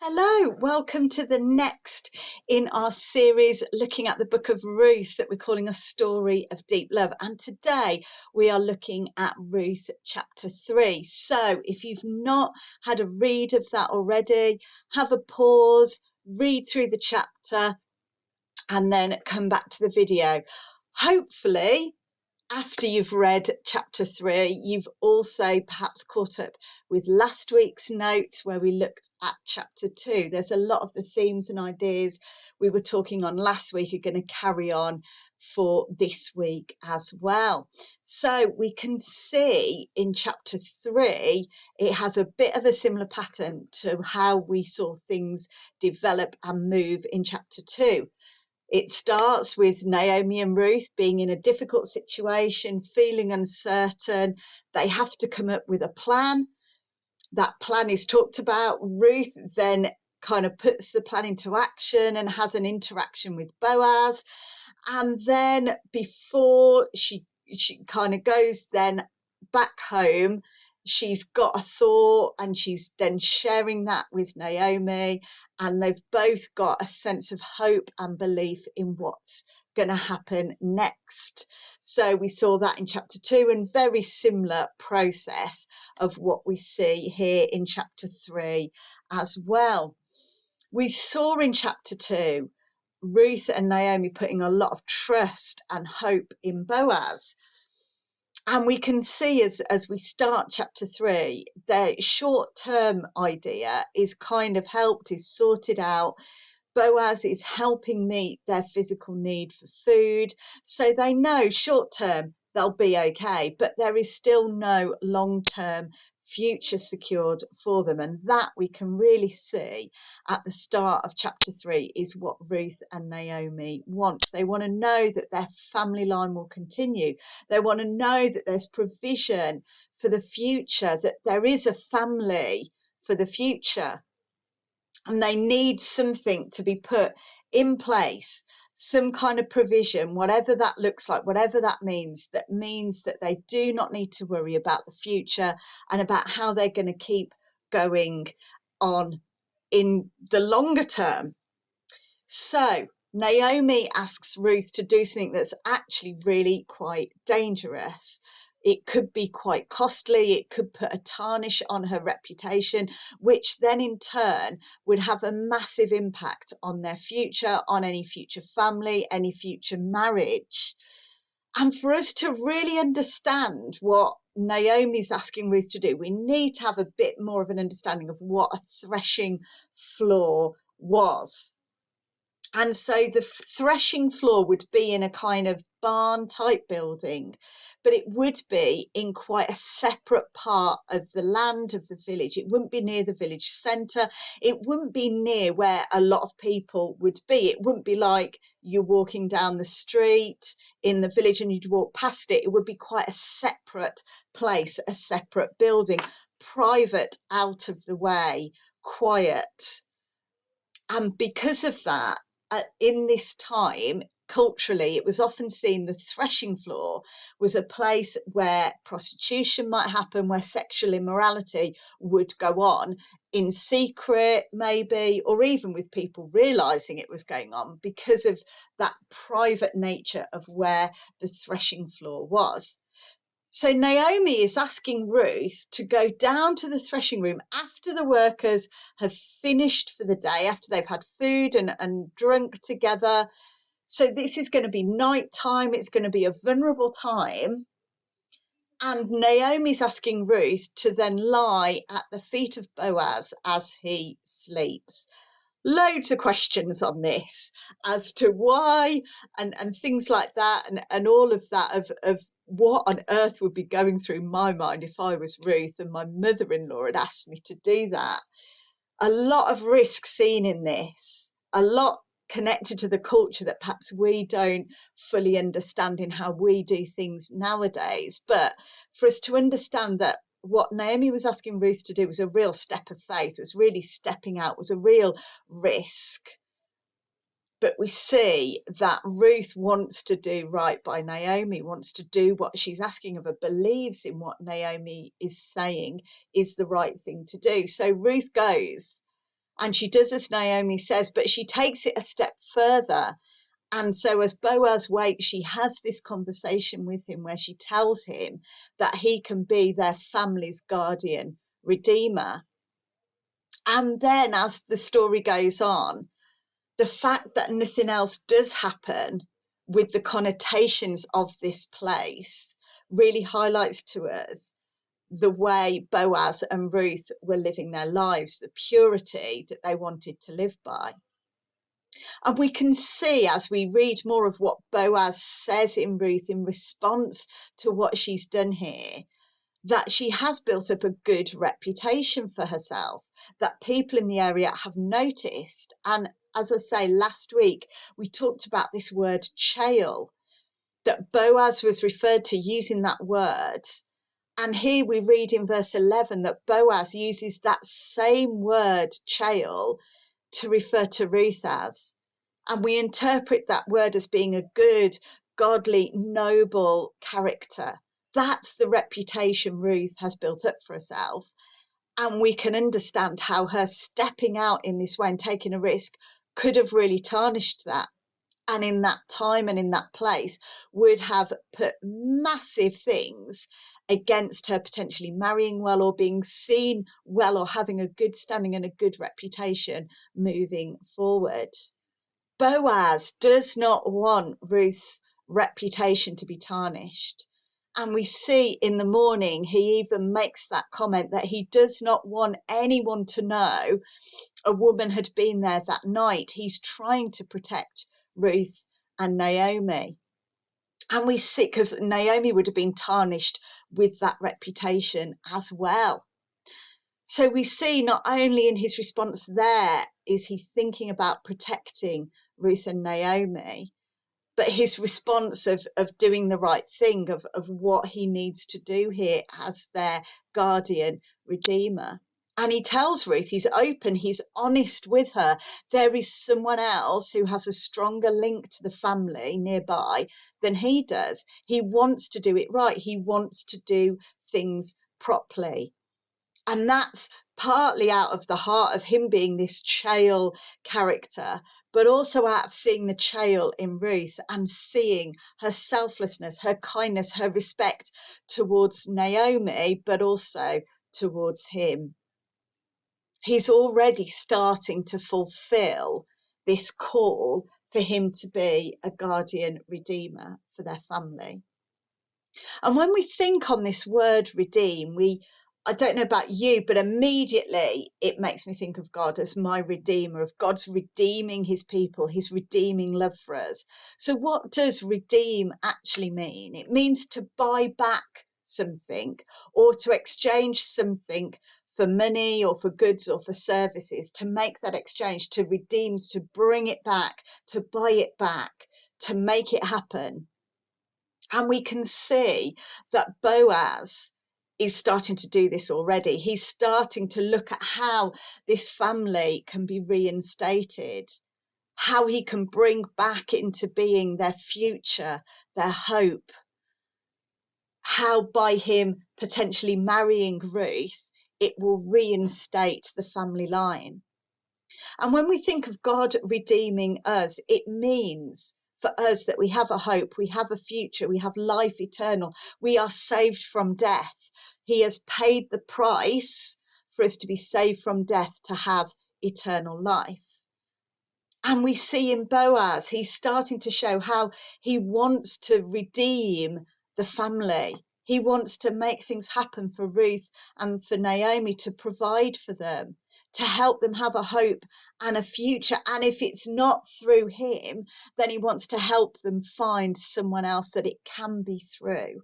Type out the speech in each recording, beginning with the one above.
Hello, welcome to the next in our series looking at the book of Ruth that we're calling A Story of Deep Love. And today we are looking at Ruth chapter 3. So if you've not had a read of that already, have a pause, read through the chapter and then come back to the video. Hopefully, after you've read chapter 3, you've also perhaps caught up with last week's notes where we looked at chapter 2. There's a lot of the themes and ideas we were talking on last week are going to carry on for this week as well. So we can see in chapter 3, it has a bit of a similar pattern to how we saw things develop and move in chapter 2. It starts with Naomi and Ruth being in a difficult situation, feeling uncertain. They have to come up with a plan. That plan is talked about. Ruth then kind of puts the plan into action and has an interaction with Boaz. And then before she kind of goes then back home, she's got a thought and she's then sharing that with Naomi, and they've both got a sense of hope and belief in what's going to happen next. So we saw that in chapter 2, and very similar process of what we see here in chapter 3 as well. We saw in chapter 2 Ruth and Naomi putting a lot of trust and hope in Boaz. And we can see as we start chapter 3, their short-term idea is kind of helped, is sorted out. Boaz is helping meet their physical need for food. So they know short-term they'll be okay, but there is still no long-term future secured for them. And that we can really see at the start of chapter 3 is what Ruth and Naomi want. They want to know that their family line will continue. They want to know that there's provision for the future, that there is a family for the future. And they need something to be put in place, some kind of provision, whatever that looks like, whatever that means that they do not need to worry about the future and about how they're going to keep going on in the longer term. So Naomi asks Ruth to do something that's actually really quite dangerous. It could be quite costly. It could put a tarnish on her reputation, which then in turn would have a massive impact on their future, on any future family, any future marriage. And for us to really understand what Naomi's asking Ruth to do, we need to have a bit more of an understanding of what a threshing floor was. And so the threshing floor would be in a kind of barn type building, but it would be in quite a separate part of the land of the village. It wouldn't be near the village centre. It wouldn't be near where a lot of people would be. It wouldn't be like you're walking down the street in the village and you'd walk past it. It would be quite a separate place, a separate building, private, out of the way, quiet. And because of that, in this time, culturally, it was often seen the threshing floor was a place where prostitution might happen, where sexual immorality would go on in secret, maybe, or even with people realizing it was going on because of that private nature of where the threshing floor was. So Naomi is asking Ruth to go down to the threshing room after the workers have finished for the day, after they've had food and drunk together. So this is going to be night time. It's going to be a vulnerable time. And Naomi's asking Ruth to then lie at the feet of Boaz as he sleeps. Loads of questions on this as to why and things like that and all of that of what on earth would be going through my mind if I was Ruth and my mother-in-law had asked me to do that. A lot of risk seen in this, a lot connected to the culture that perhaps we don't fully understand in how we do things nowadays. But for us to understand that what Naomi was asking Ruth to do was a real step of faith, was really stepping out, was a real risk. But we see that Ruth wants to do right by Naomi, wants to do what she's asking of her, believes in what Naomi is saying is the right thing to do. So Ruth goes And she does as Naomi says, but she takes it a step further. And so as Boaz waits, she has this conversation with him where she tells him that he can be their family's guardian redeemer. And then as the story goes on, the fact that nothing else does happen with the connotations of this place really highlights to us the way Boaz and Ruth were living their lives, the purity that they wanted to live by. And we can see as we read more of what Boaz says in Ruth in response to what she's done here, that she has built up a good reputation for herself, that people in the area have noticed. And as I say, last week, we talked about this word chail, that Boaz was referred to using that word. And here we read in verse 11 that Boaz uses that same word, chail, to refer to Ruth as. And we interpret that word as being a good, godly, noble character. That's the reputation Ruth has built up for herself. And we can understand how her stepping out in this way and taking a risk could have really tarnished that. And in that time and in that place would have put massive things against her potentially marrying well or being seen well or having a good standing and a good reputation moving forward. Boaz does not want Ruth's reputation to be tarnished. And we see in the morning, he even makes that comment that he does not want anyone to know a woman had been there that night. He's trying to protect Ruth and Naomi. And we see, because Naomi would have been tarnished with that reputation as well. So we see not only in his response there is he thinking about protecting Ruth and Naomi, but his response of doing the right thing, of what he needs to do here as their guardian redeemer. And he tells Ruth, he's open, he's honest with her. There is someone else who has a stronger link to the family nearby than he does. He wants to do it right. He wants to do things properly. And that's partly out of the heart of him being this chail character, but also out of seeing the chail in Ruth and seeing her selflessness, her kindness, her respect towards Naomi, but also towards him. He's already starting to fulfill this call for him to be a guardian redeemer for their family. And when we think on this word redeem, I don't know about you, but immediately it makes me think of God as my redeemer, of God's redeeming his people, his redeeming love for us. So what does redeem actually mean? It means to buy back something or to exchange something for money or for goods or for services, to make that exchange, to redeem, to bring it back, to buy it back, to make it happen. And we can see that Boaz is starting to do this already. He's starting to look at how this family can be reinstated, how he can bring back into being their future, their hope, how by him potentially marrying Ruth, it will reinstate the family line. And when we think of God redeeming us, it means for us that we have a hope, we have a future, we have life eternal, we are saved from death. He has paid the price for us to be saved from death, to have eternal life. And we see in Boaz, he's starting to show how he wants to redeem the family. He wants to make things happen for Ruth and for Naomi, to provide for them, to help them have a hope and a future. And if it's not through him, then he wants to help them find someone else that it can be through.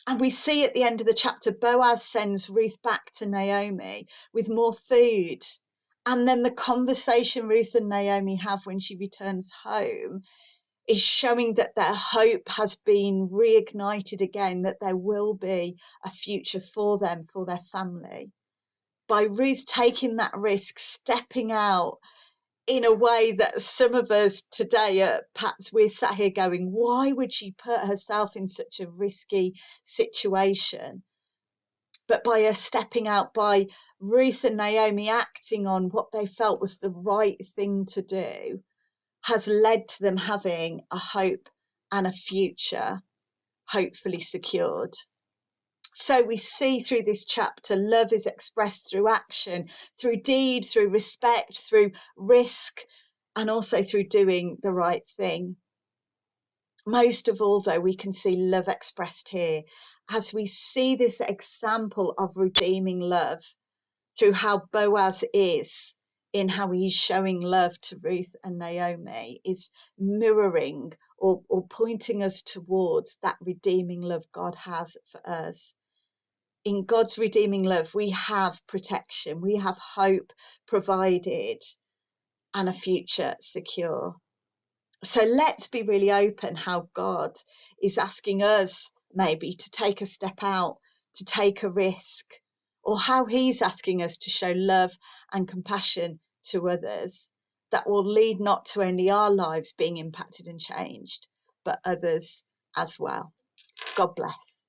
And we see at the end of the chapter, Boaz sends Ruth back to Naomi with more food. And then the conversation Ruth and Naomi have when she returns home is showing that their hope has been reignited again, that there will be a future for them, for their family. By Ruth taking that risk, stepping out in a way that some of us today, perhaps we're sat here going, why would she put herself in such a risky situation? but by us stepping out, by Ruth and Naomi acting on what they felt was the right thing to do, has led to them having a hope and a future hopefully secured. So we see through this chapter, love is expressed through action, through deed, through respect, through risk, and also through doing the right thing. Most of all, though, we can see love expressed here as we see this example of redeeming love through how Boaz is in how he's showing love to Ruth and Naomi, is mirroring or pointing us towards that redeeming love God has for us. In God's redeeming love, we have protection, we have hope provided, and a future secure. So let's be really open how God is asking us maybe to take a step out, to take a risk, or how he's asking us to show love and compassion to others that will lead not to only our lives being impacted and changed, but others as well. God bless.